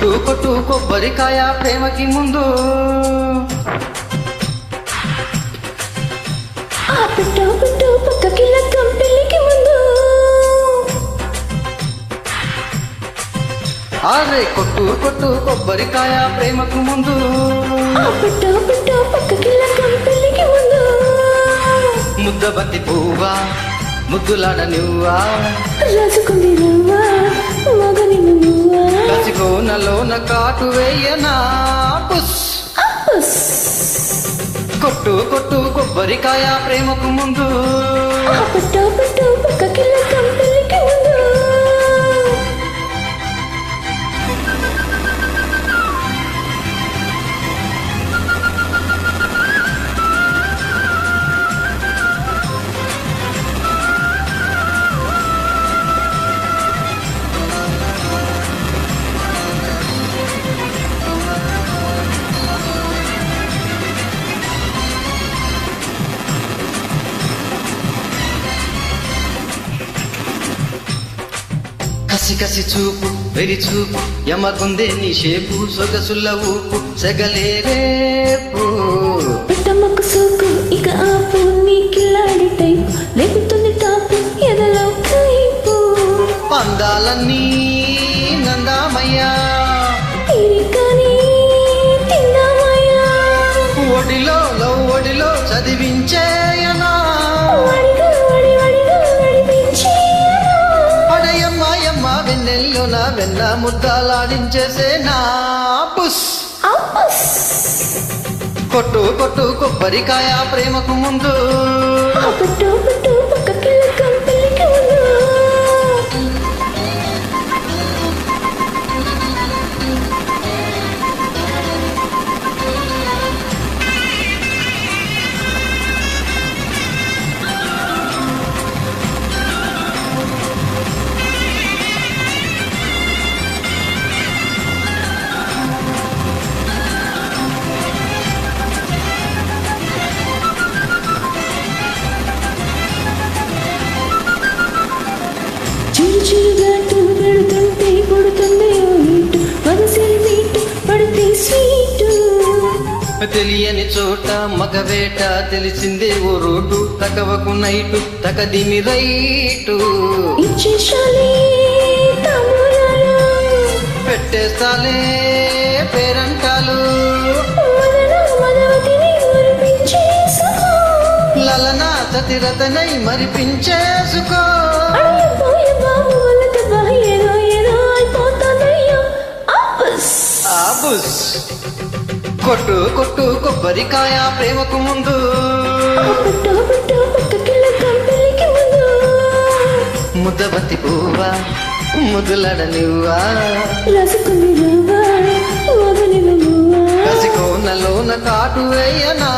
కొట్టు కొట్టు కొబ్బరికాయ ప్రేమకి ముందు పెట్టు పెట్టు పక్కకి లగ్గం పెళ్ళికి ముందు అరే కొట్టు కొట్టు కొబ్బరికాయ ప్రేమకు ముందు పెట్టు పెట్టు పక్కకి లగ్గం పెళ్ళికి ముందు ముద్దబంతి పువ్వా ముద్దులాడ నువ్వా రాసుకుంది రవ్వా మగని నువ్వా కసికోనలోన కాటు వేయనా పుస్ కొట్టు కొట్టు కొబ్బరికాయ ప్రేమకు ముందు పెట్టు పెట్టు పక్కకి లగ్గం పెళ్ళికి ముందు కసి కసి చూపు వెరి చూపు యమగుందే నీ షేపు సొగసుల ఊపు సెగలే రేపు పెట్టమ్మకు సోకు ఇక ఆపు నీ కిల్లాడి టైపు లేపుతుంది టాపు ఎదలో కైపు పందాలన్నీ నందామయ్యా తీరికని తిందామయ్యా ఒడిలో చదివించేయనా వడిగా నడిపించేయనా పడయమ్మాయమ్మ వెన్నెల్లో నా వెన్న ముద్దాలాడించేసే నా పుస్ అప్పస్ కొట్టు కొట్టు కొబ్బరికాయ ప్రేమకు ముందు పెట్టు పెట్టు పక్కకి లగ్గం పెళ్ళికి ముందు చిరు చిరుగాటు పెడుతుంటే కొడుతుంది ఓ హీటు మనసిని వీటు పడితే స్వీటు తెలియని చోట మగవేట తెలిసిందే ఓ రోడ్డు తకవకు నైటు తకదిమి రైటు ఇచ్చేశాలే తాంబూలాలు పెట్టేస్తాలే పేరంటాలు మదవతిని మురిపించేసుకో లలనా సతిరతనై మరిపించేసుకో అడిగిపోయే బాబు వాళ్ళకి ఏదో ఏదో అయిపోతానయ్యో అప్పస్ ఆబుస్ కొట్టు కొట్టు కొబ్బరికాయ ప్రేమకు ముందు పెట్టు పెట్టు పక్కకి లగ్గం పెళ్ళికి ముందు ముద్దబంతి పువ్వా ముద్దులాడ నువ్వా రాసుకుంది రవ్వా మగని నువ్వా కసికోనలోన కాటు వేయనా